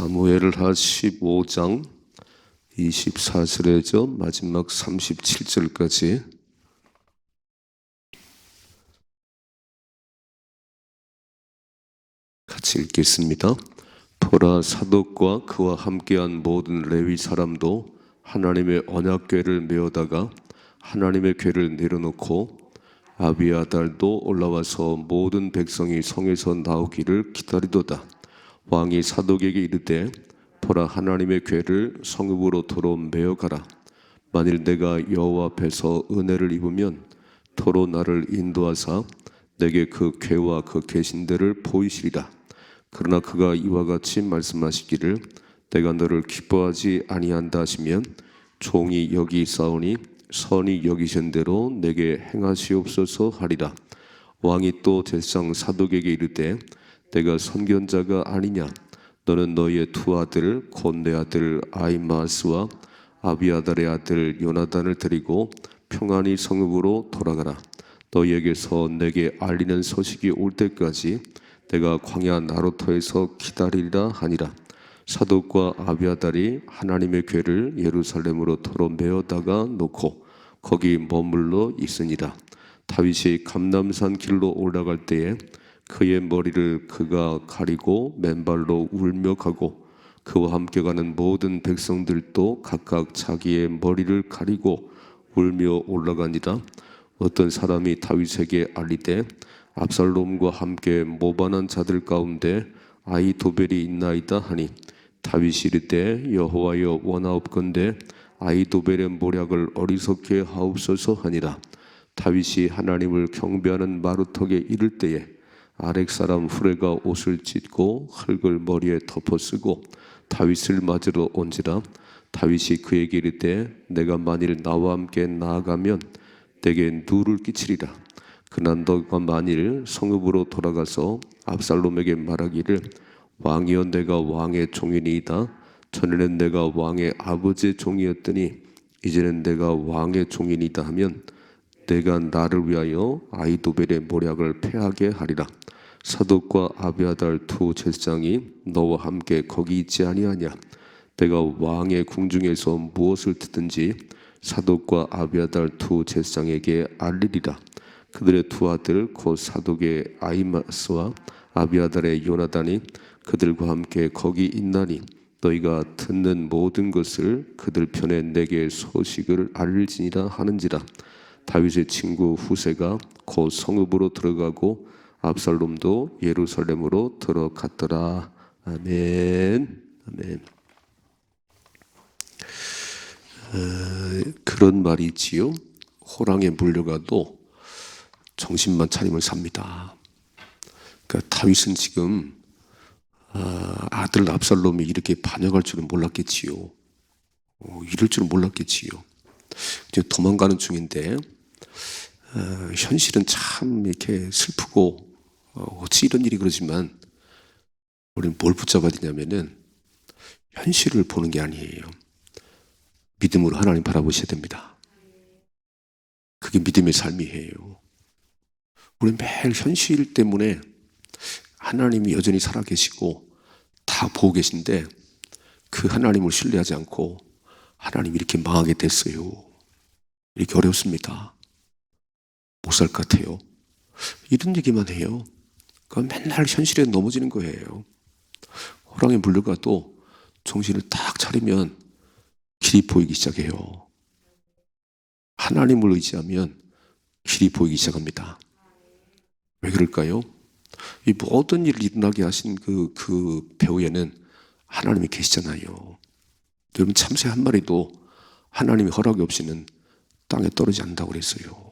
사무엘하 15장 24절에서 마지막 37절까지 같이 읽겠습니다. 보라, 사독과 그와 함께한 모든 레위 사람도 하나님의 언약궤를 메어다가 하나님의 궤를 내려놓고 아비아달도 올라와서 모든 백성이 성에서 나오기를 기다리도다. 왕이 사독에게 이르되, 보라, 하나님의 궤를 성읍으로 도로 메어가라. 만일 내가 여호와 앞에서 은혜를 입으면 도로 나를 인도하사 내게 그 궤와 그 계신대를 보이시리라. 그러나 그가 이와 같이 말씀하시기를, 내가 너를 기뻐하지 아니한다 하시면 종이 여기 있사오니 선이 여기신 대로 내게 행하시옵소서 하리라. 왕이 또 제사장 사독에게 이르되, 내가 선견자가 아니냐? 너는 너희의 두 아들 곧 내 아들 아히마스와 아비아달의 아들 요나단을 데리고 평안히 성읍으로 돌아가라. 너희에게서 내게 알리는 소식이 올 때까지 내가 광야 나루터에서 기다리리라 하니라. 사독과 아비아달이 하나님의 궤를 예루살렘으로 도로 메어다가 놓고 거기 머물러 있으니라. 다윗이 감람산 길로 올라갈 때에 그의 머리를 그가 가리고 맨발로 울며 가고, 그와 함께 가는 모든 백성들도 각각 자기의 머리를 가리고 울며 올라가니라. 어떤 사람이 다윗에게 알리되, 압살롬과 함께 모반한 자들 가운데 아히도벨이 있나이다 하니, 다윗이 이르되, 여호와여, 원하옵건대 아히도벨의 모략을 어리석게 하옵소서 하니라. 다윗이 하나님을 경배하는 마루턱에 이를 때에 아렉 사람 후레가 옷을 찢고 흙을 머리에 덮어 쓰고 다윗을 맞으러 온지라. 다윗이 그에게 이르되, 내가 만일 나와 함께 나아가면 내게 누를 끼치리라. 그러나 너가 만일 성읍으로 돌아가서 압살롬에게 말하기를, 왕이여, 내가 왕의 종이니이다. 전에는 내가 왕의 아버지의 종이었더니 이제는 내가 왕의 종이니이다 하면 내가 나를 위하여 아히도벨의 모략을 패하게 하리라. 사독과 아비아달 두 제사장이 너와 함께 거기 있지 아니하냐? 내가 왕의 궁중에서 무엇을 듣든지 사독과 아비아달 두 제사장에게 알리리라. 그들의 두 아들 곧 사독의 아히마스와 아비아달의 요나단이 그들과 함께 거기 있나니 너희가 듣는 모든 것을 그들 편에 내게 소식을 알릴지니라 하는지라. 다윗의 친구 후세가 곧 성읍으로 들어가고 압살롬도 예루살렘으로 들어갔더라. 아멘. 아멘. 그런 말이 있지요. 호랑이에 물려가도 정신만 차리면 삽니다. 그러니까 다윗은 지금 아들 압살롬이 이렇게 반역할 줄은 몰랐겠지요. 이럴 줄은 몰랐겠지요. 이제 도망가는 중인데 현실은 참 이렇게 슬프고 어찌 이런 일이 그러지만 우리는 뭘 붙잡아야 되냐면은 현실을 보는 게 아니에요. 믿음으로 하나님 바라보셔야 됩니다. 그게 믿음의 삶이에요. 우리는 매일 현실 때문에 하나님이 여전히 살아계시고 다 보고 계신데 그 하나님을 신뢰하지 않고 하나님 이렇게 망하게 됐어요. 이렇게 어렵습니다. 못 살 것 같아요. 이런 얘기만 해요. 그러니까 맨날 현실에 넘어지는 거예요. 호랑이에 물려가도 정신을 딱 차리면 길이 보이기 시작해요. 하나님을 의지하면 길이 보이기 시작합니다. 왜 그럴까요? 이 모든 일을 일어나게 하신 그 배후에는 하나님이 계시잖아요. 여러분, 참새 한 마리도 하나님의 허락이 없이는 땅에 떨어지지 않는다고 그랬어요.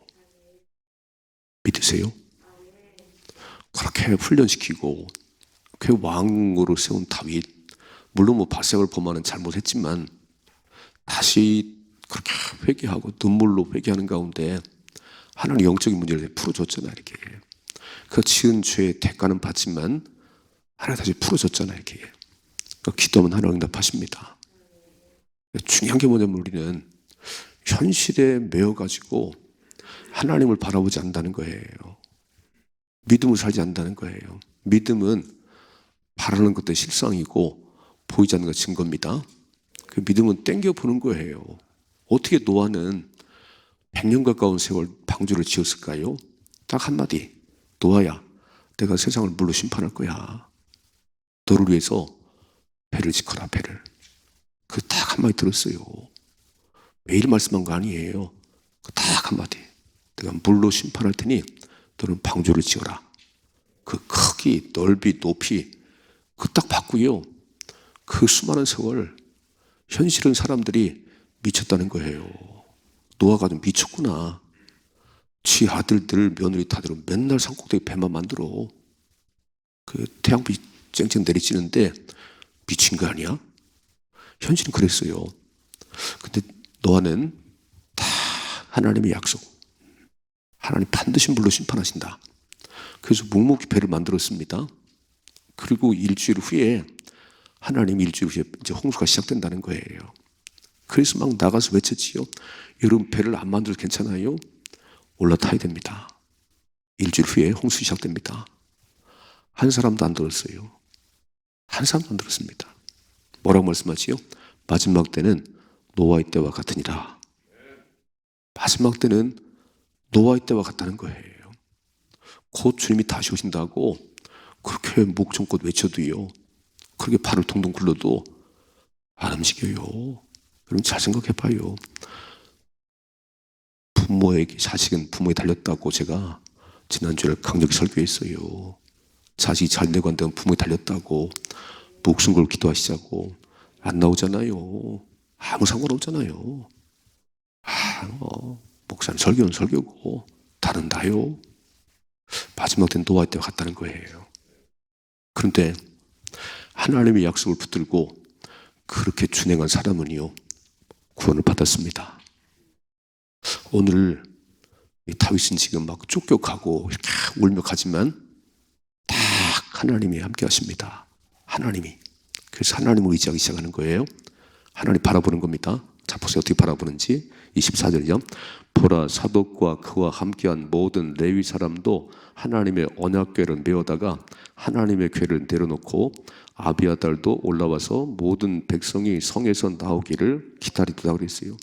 믿으세요? 그렇게 훈련시키고 그 왕으로 세운 다윗, 물론 뭐 바세바를 범하는 잘못했지만 다시 그렇게 회개하고 눈물로 회개하는 가운데 하나님 영적인 문제를 풀어줬잖아요. 이렇게 그 지은 죄의 대가는 받지만 하나님 다시 풀어줬잖아요. 이렇게 그러니까 기도하면 하나님 응답하십니다. 중요한 게 뭐냐면 우리는 현실에 매여가지고 하나님을 바라보지 않는다는 거예요. 믿음을 살지 않는다는 거예요. 믿음은 바라는 것도 실상이고 보이지 않는 것 증거입니다. 그 믿음은 땡겨 보는 거예요. 어떻게 노아는 100년 가까운 세월 방주를 지었을까요? 딱 한마디. 노아야, 내가 세상을 물로 심판할 거야. 너를 위해서 배를 짓거라, 배를. 그 딱 한마디 들었어요. 매일 말씀한 거 아니에요. 그 딱 한마디. 내가 물로 심판할 테니 너는 방주를 지어라. 그 크기, 넓이, 높이 그 딱 봤고요. 그 수많은 세월 현실은 사람들이 미쳤다는 거예요. 노아가 좀 미쳤구나. 지 아들들 며느리 다들 맨날 산꼭대기 배만 만들어. 그 태양빛 쨍쨍 내리쬐는데 미친 거 아니야? 현실은 그랬어요. 근데 노아는 다 하나님의 약속. 하나님 반드시 물로 심판하신다. 그래서 묵묵히 배를 만들었습니다. 그리고 일주일 후에 하나님 일주일 후에 이제 홍수가 시작된다는 거예요. 그래서 막 나가서 외쳤지요. 여러분 배를 안 만들어도 괜찮아요? 올라타야 됩니다. 일주일 후에 홍수 시작됩니다. 한 사람도 안 들었어요. 한 사람도 안 들었습니다. 뭐라고 말씀하지요? 마지막 때는 노아의 때와 같으니라. 마지막 때는 노아의 때와 같다는 거예요. 곧 주님이 다시 오신다고 그렇게 목청껏 외쳐도요. 그렇게 발을 동동 굴러도 안 움직여요. 여러분 잘 생각해봐요. 부모에게 자식은 부모에 달렸다고 제가 지난주에 강력히 설교했어요. 자식이 잘 되고 안 되면 부모에 달렸다고 목숨 걸고 기도하시자고 안 나오잖아요. 아무 상관없잖아요. 목사님 설교는 설교고 다른 다요. 마지막 때는 노아의 때와 같다는 거예요. 그런데 하나님의 약속을 붙들고 그렇게 준행한 사람은요 구원을 받았습니다. 오늘 다윗은 지금 막 쫓겨가고 이렇게 울며 가지만 딱 하나님이 함께 하십니다. 하나님이. 그래서 하나님을 의지하기 시작하는 거예요. 하나님 바라보는 겁니다. 자 보세요. 어떻게 바라보는지. 24절이요. 보라 사독과 그와 함께한 모든 레위 사람도 하나님의 언약궤를 메어다가 하나님의 궤를 내려놓고 아비아달도 올라와서 모든 백성이 성에서 나오기를 기다리다 그랬어요.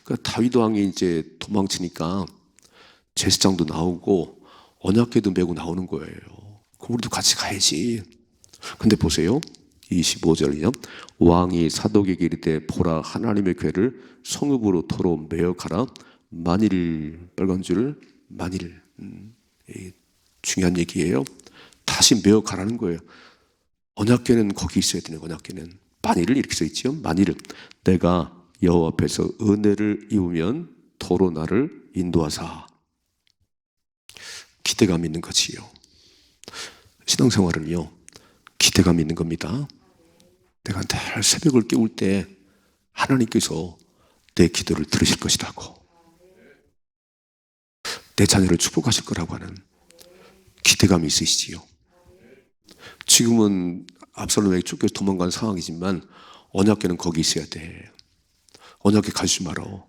그러니까 다윗 왕이 이제 도망치니까 제사장도 나오고 언약궤도 메고 나오는 거예요. 그럼 우리도 같이 가야지. 근데 보세요. 25절이요. 왕이 사독에게 이르되 보라 하나님의 궤를 성읍으로 도로 메어 가라. 만일 빨간 줄 만일 중요한 얘기예요. 다시 메어 가라는 거예요. 언약궤는 거기 있어야 되는 언약궤는 만일을 이렇게 써 있죠. 만일 내가 여호와 앞에서 은혜를 입으면 도로 나를 인도하사. 기대감 있는 거지요. 신앙생활은요 기대감 있는 겁니다. 내가 늘 새벽을 깨울 때 하나님께서 내 기도를 들으실 것이라고, 내 자녀를 축복하실 거라고 하는 기대감이 있으시지요. 지금은 압살롬에게 쫓겨서 도망간 상황이지만 언약궤는 거기 있어야 돼. 언약궤 가지 말어.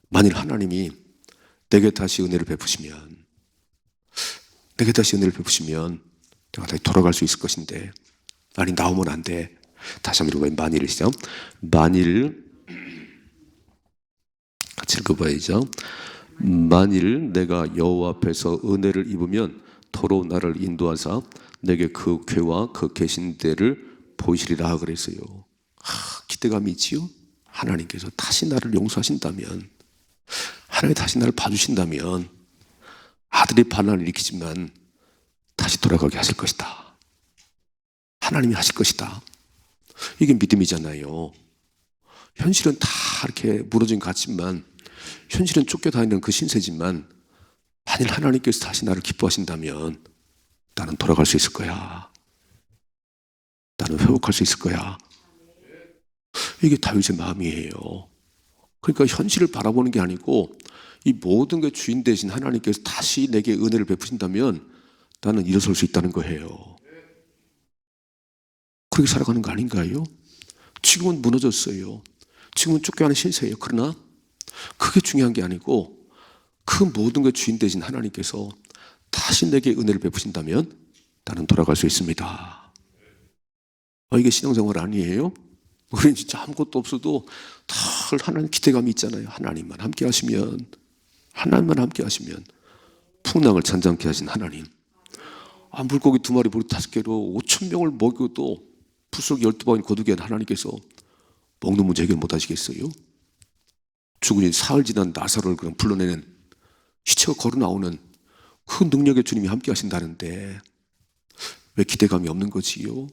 만일 하나님이 내게 다시 은혜를 베푸시면 내가 다시 돌아갈 수 있을 것인데 아니 나오면 안 돼. 다시 한번 읽어봐요. 만일을 시작. 만일 같이 읽어봐야죠. 만일 내가 여호와 앞에서 은혜를 입으면 도로 나를 인도하사 내게 그 궤와 그 계신 데를 보이시리라 그랬어요. 기대감이 있지요. 하나님께서 다시 나를 용서하신다면, 하나님 다시 나를 봐주신다면 아들이 반란을 일으키지만 다시 돌아가게 하실 것이다. 하나님이 하실 것이다. 이게 믿음이잖아요. 현실은 다 이렇게 무너진 것 같지만, 현실은 쫓겨다니는 그 신세지만 만일 하나님께서 다시 나를 기뻐하신다면 나는 돌아갈 수 있을 거야. 나는 회복할 수 있을 거야. 이게 다윗의 마음이에요. 그러니까 현실을 바라보는 게 아니고 이 모든 게 주인 되신 하나님께서 다시 내게 은혜를 베푸신다면 나는 일어설 수 있다는 거예요. 그렇게 살아가는 거 아닌가요? 지금은 무너졌어요. 지금은 쫓겨가는 신세예요. 그러나 그게 중요한 게 아니고 그 모든 게 주인 되신 하나님께서 다시 내게 은혜를 베푸신다면 나는 돌아갈 수 있습니다. 이게 신앙생활 아니에요? 우리는 진짜 아무것도 없어도 다 하나님 기대감이 있잖아요. 하나님만 함께 하시면, 하나님만 함께 하시면, 풍랑을 잔잔케 하신 하나님. 물고기 2마리, 보리 5개로 5,000명을 먹여도 붓속 12방울 거두게 한 하나님께서 먹는 문제 해결 못 하시겠어요? 죽은 지 사흘 지난 나사로를 그냥 불러내는, 시체가 걸어 나오는 그 능력의 주님이 함께 하신다는데 왜 기대감이 없는 거지요?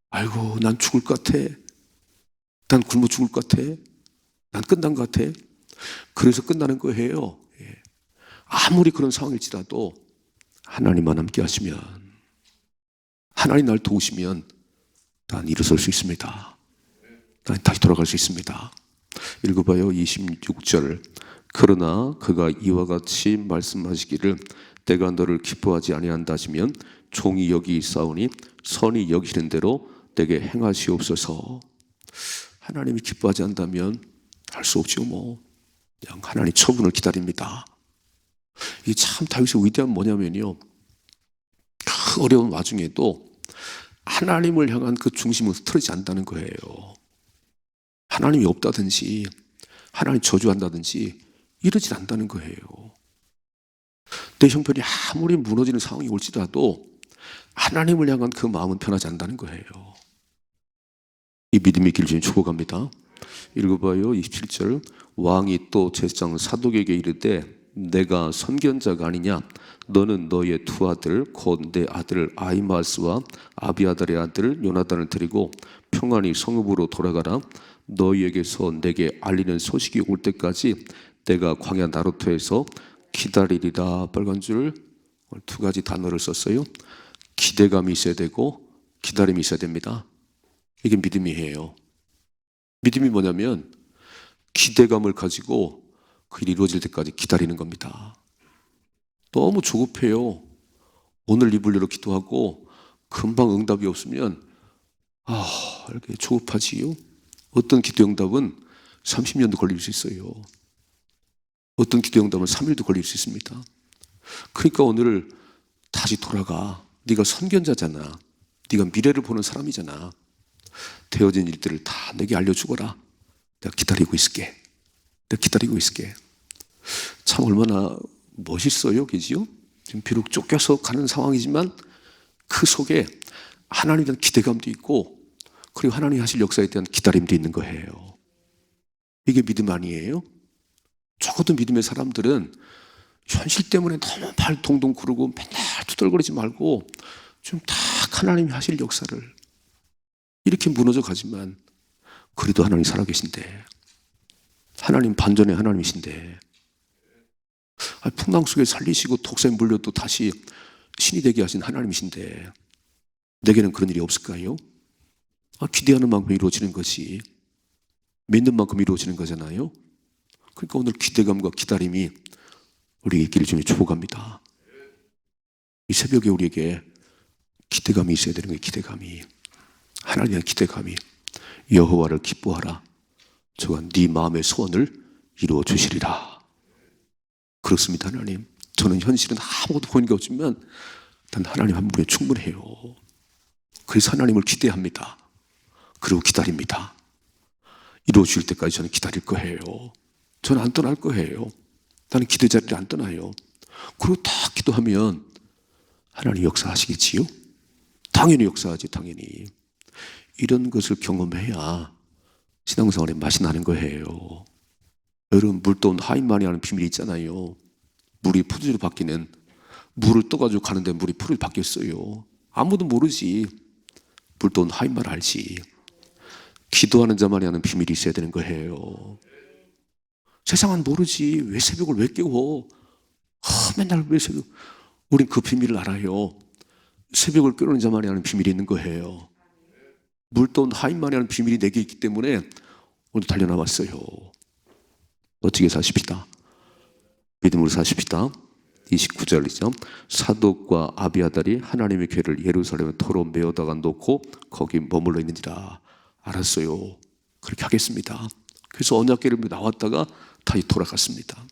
아이고, 난 죽을 것 같아. 난 굶어 죽을 것 같아. 난 끝난 것 같아. 그래서 끝나는 거예요. 아무리 그런 상황일지라도 하나님만 함께 하시면, 하나님 날 도우시면 난 일어설 수 있습니다. 난 다시 돌아갈 수 있습니다. 읽어봐요. 26절. 그러나 그가 이와 같이 말씀하시기를 내가 너를 기뻐하지 아니한다 하시면 종이 여기 있사오니 선이 여기시는 대로 내게 행하시옵소서. 하나님이 기뻐하지 않다면 할 수 없죠. 그냥 하나님 처분을 기다립니다. 이게 참 다윗의 위대한 뭐냐면요, 그 어려운 와중에도 하나님을 향한 그 중심은 흐트러지지 않는다는 거예요. 하나님이 없다든지 하나님 저주한다든지 이러지 않는다는 거예요. 내 형편이 아무리 무너지는 상황이 올지라도 하나님을 향한 그 마음은 변하지 않는다는 거예요. 이 믿음의 길 중에 축복합니다. 읽어봐요. 27절. 왕이 또 제사장 사독에게 이르되 내가 선견자가 아니냐? 너는 너의 2아들 곧 내 아들 아히마스와 아비아달의 아들 요나단을 데리고 평안히 성읍으로 돌아가라. 너희에게서 내게 알리는 소식이 올 때까지 내가 광야 나루토에서 기다리리라. 빨간 줄 2가지 단어를 썼어요. 기대감이 있어야 되고 기다림이 있어야 됩니다. 이게 믿음이에요. 믿음이 뭐냐면 기대감을 가지고 그 일이 이루어질 때까지 기다리는 겁니다. 너무 조급해요. 오늘 입을려로 기도하고 금방 응답이 없으면 이렇게 조급하지요. 어떤 기도 응답은 30년도 걸릴 수 있어요. 어떤 기도 응답은 3일도 걸릴 수 있습니다. 그러니까 오늘 다시 돌아가. 네가 선견자잖아. 네가 미래를 보는 사람이잖아. 되어진 일들을 다 내게 알려주거라. 내가 기다리고 있을게. 내가 기다리고 있을게. 참 얼마나 멋있어요, 그지요? 지금 비록 쫓겨서 가는 상황이지만 그 속에 하나님에 대한 기대감도 있고 그리고 하나님이 하실 역사에 대한 기다림도 있는 거예요. 이게 믿음 아니에요? 적어도 믿음의 사람들은 현실 때문에 너무 발 동동 구르고 맨날 투덜거리지 말고 좀 딱 하나님이 하실 역사를 이렇게 무너져 가지만 그래도 하나님 살아계신데, 하나님 반전의 하나님이신데, 풍랑 속에 살리시고 독사에 물려도 다시 신이 되게 하신 하나님이신데 내게는 그런 일이 없을까요? 기대하는 만큼 이루어지는 것이 믿는 만큼 이루어지는 거잖아요. 그러니까 오늘 기대감과 기다림이 우리에게 있기를 주님 축복합니다. 이 새벽에 우리에게 기대감이 있어야 되는 거예요. 기대감이. 하나님의 기대감이. 여호와를 기뻐하라. 저가 네 마음의 소원을 이루어 주시리라. 그렇습니다. 하나님. 저는 현실은 아무것도 보이는 게 없지만 단 하나님 한 분에 충분해요. 그래서 하나님을 기대합니다. 그리고 기다립니다. 이루어 주실 때까지 저는 기다릴 거예요. 저는 안 떠날 거예요. 나는 기대 자리를 안 떠나요. 그리고 딱 기도하면 하나님 역사하시겠지요? 당연히 역사하지, 당연히. 이런 것을 경험해야 신앙생활에 맛이 나는 거예요. 여러분, 물떠온 하인만이 하는 비밀이 있잖아요. 물이 포도주로 바뀌는, 물을 떠가지고 가는데 물이 포도주로 바뀌었어요. 아무도 모르지. 물떠온 하인만 알지. 기도하는 자만이 하는 비밀이 있어야 되는 거예요. 세상은 모르지. 왜 새벽을 왜 깨워? 맨날 왜 새벽? 우린 그 비밀을 알아요. 새벽을 깨우는 자만이 하는 비밀이 있는 거예요. 물떠온 하인만이 하는 비밀이 내게 있기 때문에 오늘 달려나왔어요. 멋지게 사십시다. 믿음으로 사십시다. 29절이죠. 사독과 아비아달이 하나님의 궤를 예루살렘에 토로 메어다가 놓고 거기 머물러 있느니라. 알았어요. 그렇게 하겠습니다. 그래서 언약궤를 나왔다가 다시 돌아갔습니다.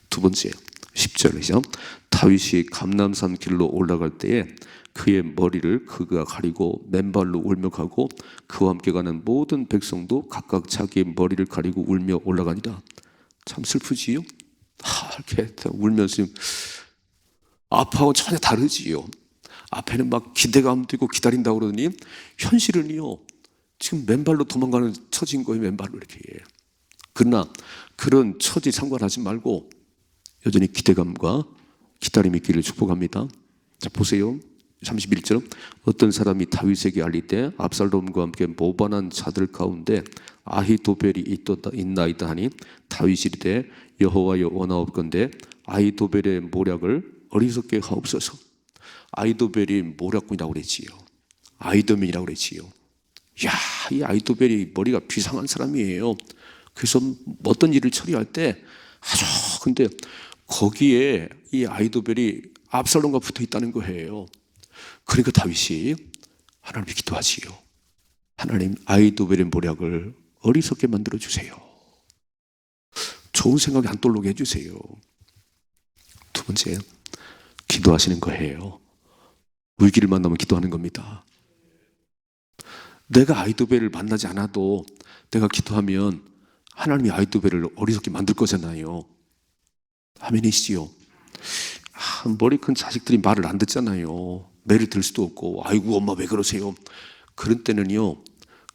두 번째, 10절이죠. 다윗이 감람산 길로 올라갈 때에 그의 머리를 그가 가리고 맨발로 울며 가고 그와 함께 가는 모든 백성도 각각 자기의 머리를 가리고 울며 올라가니라. 참 슬프지요? 이렇게 울면서 앞하고 전혀 다르지요. 앞에는 막 기대감도 있고 기다린다고 그러더니 현실은요, 지금 맨발로 도망가는 처지인 거예요. 맨발로 이렇게. 그러나 그런 처지 상관하지 말고 여전히 기대감과 기다림이 있기를 축복합니다. 자, 보세요. 31절. 어떤 사람이 다윗에게 알릴 때 압살롬과 함께 모반한 자들 가운데 아히도벨이 있나이다 하니 다윗이 이르되 여호와여 원하옵건대 아히도벨의 모략을 어리석게 하옵소서. 아히도벨이 모략꾼이라고 그랬지요. 아히도면이라고 그랬지요. 야, 이 아히도벨이 머리가 비상한 사람이에요. 그래서 어떤 일을 처리할 때 아주, 근데 거기에 이 아히도벨이 압살롬과 붙어 있다는 거예요. 그러니까 다윗이 하나님께 기도하지요. 하나님, 아히도벨의 모략을 어리석게 만들어 주세요. 좋은 생각이 안 떠오르게 해주세요. 두 번째, 기도하시는 거예요. 위기를 만나면 기도하는 겁니다. 내가 아히도벨을 만나지 않아도 내가 기도하면 하나님이 아히도벨을 어리석게 만들 거잖아요. 아멘이시지요? 머리 큰 자식들이 말을 안 듣잖아요. 매를 들 수도 없고, 아이고 엄마 왜 그러세요? 그런 때는요,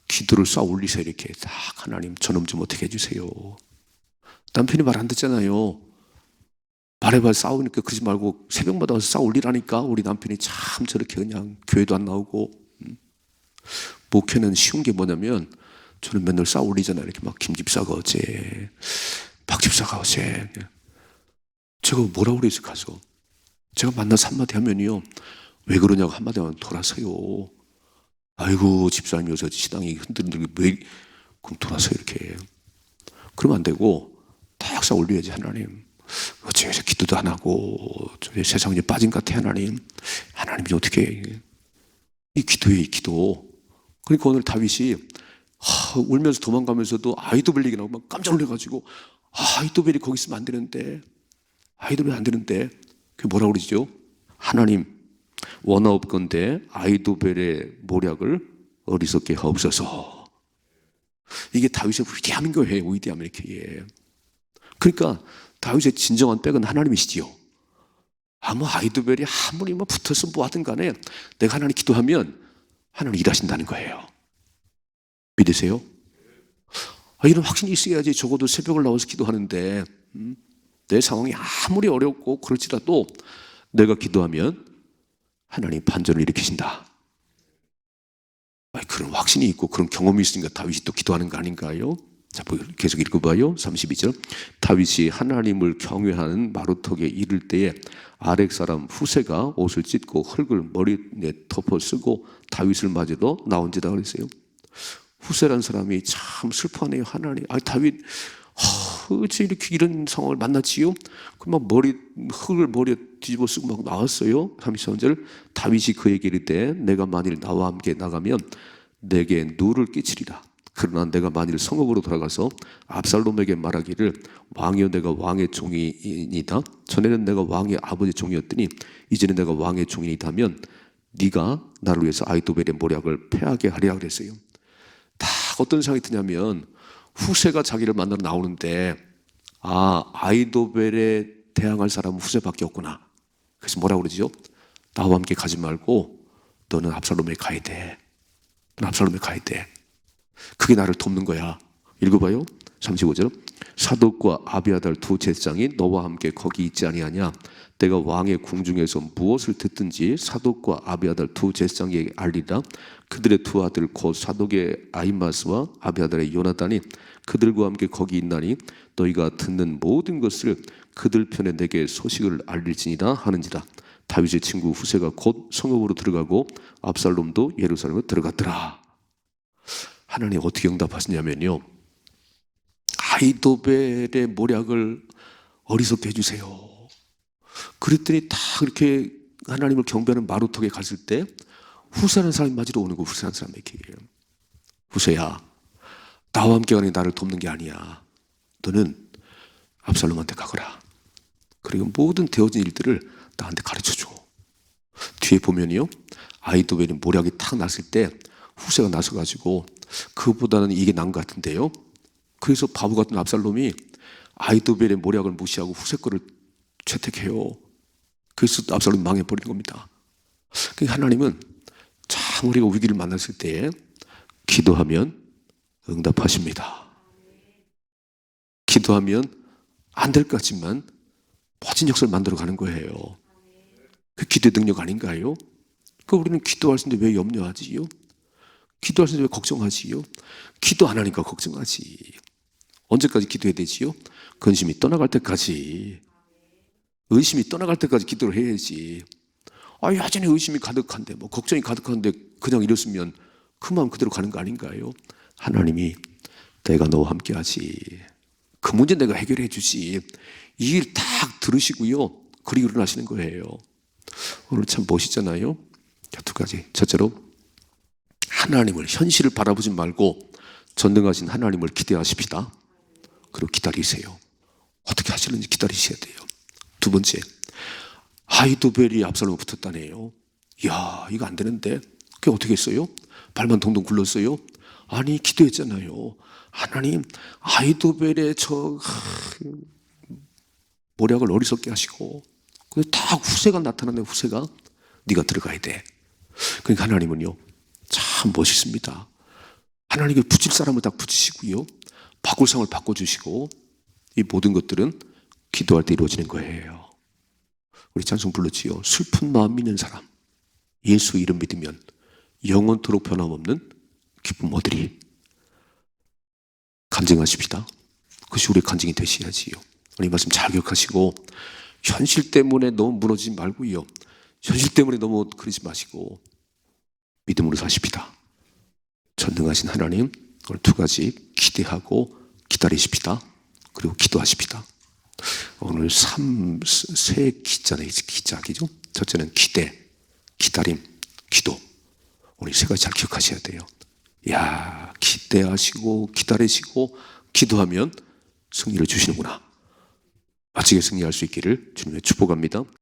기도를 쌓아 올리세요. 이렇게 딱, 하나님 저놈 좀 어떻게 해주세요. 남편이 말 안 듣잖아요. 말해봐 싸우니까 그러지 말고 새벽마다 와서 쌓아 올리라니까. 우리 남편이 참 저렇게 그냥 교회도 안 나오고. 목회는 쉬운 게 뭐냐면 저는 맨날 쌓아 올리잖아요. 이렇게 막 김집사가 어제, 박집사가 어제. 제가 뭐라고 그랬어요 가서. 제가 만나서 한마디 하면요, 왜 그러냐고 한마디 하면 돌아서요. 아이고 집사님 요새 시당이 흔들흔들 왜, 그럼 돌아서 이렇게. 그러면 안 되고 딱 쌓아 올려야지. 하나님 어째 기도도 안 하고 세상에 빠진 것 같아. 하나님이 어떻게 이 기도에 이 기도. 그러니까 오늘 다윗이 울면서 도망가면서도 아히도벨 얘기 나오고 막 깜짝 놀라가지고 아히도벨이 거기 있으면 안 되는데, 아히도벨 안 되는데. 그게 뭐라고 그러죠? 하나님 원하옵건대 아히도벨의 모략을 어리석게 하옵소서. 이게 다윗의 위대함인 거예요. 위대함 이렇게. 그러니까 다윗의 진정한 백은 하나님이시지요. 아히도벨이 아무리 붙어서 뭐 하든 간에 내가 하나님 기도하면 하나님 일하신다는 거예요. 믿으세요? 이런 확신이 있어야지. 적어도 새벽을 나와서 기도하는데 내 상황이 아무리 어렵고 그럴지라도 내가 기도하면 하나님 반전을 일으키신다. 그런 확신이 있고 그런 경험이 있으니까 다윗이 또 기도하는 거 아닌가요? 자, 계속 읽어봐요. 32절. 다윗이 하나님을 경외하는 마루턱에 이를 때에 아렉 사람 후세가 옷을 찢고 흙을 머리에 덮어 쓰고 다윗을 맞으러 나온지다 그랬어요. 후세라는 사람이 참 슬퍼하네요. 하나님, 다윗 어째 이렇게 이런 상황을 만났지요? 그막 흙을 머리에 뒤집어 쓰고 막 나왔어요. 33절. 다윗이 그에게 이르되 내가 만일 나와 함께 나가면 내게 누를 끼치리라. 그러나 내가 만일 성읍으로 돌아가서 압살롬에게 말하기를 왕이여 내가 왕의 종이니다. 전에는 내가 왕의 아버지 종이었더니 이제는 내가 왕의 종이니다 하면 네가 나를 위해서 아히도벨의 모략을 패하게 하리라 그랬어요. 다 어떤 생각이 드냐면 후세가 자기를 만나러 나오는데 아히도벨에 대항할 사람은 후세밖에 없구나. 그래서 뭐라고 그러죠? 나와 함께 가지 말고 너는 압살롬에 가야 돼. 너는 압살롬에 가야 돼. 그게 나를 돕는 거야. 읽어봐요. 35절. 사독과 아비아달 두 제사장이 너와 함께 거기 있지 아니하냐? 내가 왕의 궁중에서 무엇을 듣든지 사독과 아비아달 두 제사장에게 알리라. 그들의 두 아들 곧 사독의 아히마스와 아비아달의 요나단이 그들과 함께 거기 있나니 너희가 듣는 모든 것을 그들 편에 내게 소식을 알릴지니라 하는지라. 다윗의 친구 후세가 곧 성읍으로 들어가고 압살롬도 예루살렘으로 들어갔더라. 하나님 어떻게 응답하시냐면요, 아히도벨의 모략을 어리석게 해주세요. 그랬더니 다 그렇게 하나님을 경배하는 마루턱에 갔을 때 후세라는 사람이 맞으러 오는 거. 후세라는 사람에게 후세야, 나와 함께 가는 나를 돕는 게 아니야. 너는 압살롬한테 가거라. 그리고 모든 되어진 일들을 나한테 가르쳐줘. 뒤에 보면요, 아히도벨이 모략이 탁 났을 때 후세가 나서가지고 그보다는 이게 나은 것 같은데요. 그래서 바보 같은 압살롬이 아히도벨의 모략을 무시하고 후세 거를 채택해요. 그래서 압살롬이 망해버리는 겁니다. 그러니까 하나님은 참 우리가 위기를 만났을 때 기도하면 응답하십니다. 기도하면 안 될 것 같지만 멋진 역사를 만들어가는 거예요. 그 기도의 능력 아닌가요? 그 우리는 기도할 수 있는데 왜 염려하지요? 기도할 수 있는데 왜 걱정하지요? 기도 안 하니까 걱정하지. 언제까지 기도해야 되지요? 근심이 떠나갈 때까지, 의심이 떠나갈 때까지 기도를 해야지. 여전히 의심이 가득한데, 걱정이 가득한데 그냥 이랬으면 그 마음 그대로 가는 거 아닌가요? 하나님이 내가 너와 함께하지. 그 문제 내가 해결해 주지. 이 일 딱 들으시고요. 그리고 일어나시는 거예요. 오늘 참 멋있잖아요. 두 가지. 첫째로 하나님을, 현실을 바라보지 말고 전능하신 하나님을 기대하십시다. 그리고 기다리세요. 어떻게 하시는지 기다리셔야 돼요. 두 번째, 아히도벨이 압살롬을 붙었다네요. 이야, 이거 안 되는데. 그게 어떻게 했어요? 발만 동동 굴렀어요? 아니, 기도했잖아요. 하나님, 아히도벨의 모략을 어리석게 하시고, 다 후세가 나타나네. 후세가 네가 들어가야 돼. 그러니까 하나님은요, 참 멋있습니다. 하나님께 붙일 사람을 딱 붙이시고요, 바꿀 상을 바꿔주시고, 이 모든 것들은 기도할 때 이루어지는 거예요. 우리 찬송 불렀지요. 슬픈 마음 있는 사람, 예수 이름 믿으면 영원토록 변함없는 기쁨 얻으리. 간증하십시다. 그것이 우리의 간증이 되셔야지요. 우리 말씀 잘 기억하시고, 현실 때문에 너무 무너지지 말고요, 현실 때문에 너무 그러지 마시고 믿음으로 사십시다. 전능하신 하나님, 오늘 두 가지 기대하고 기다리십시다. 그리고 기도하십시다. 오늘 세 기자네, 기자기죠. 첫째는 기대, 기다림, 기도. 오늘 세 가지 잘 기억하셔야 돼요. 기대하시고 기다리시고 기도하면 승리를 주시는구나. 멋지게 승리할 수 있기를 주님의 축복합니다.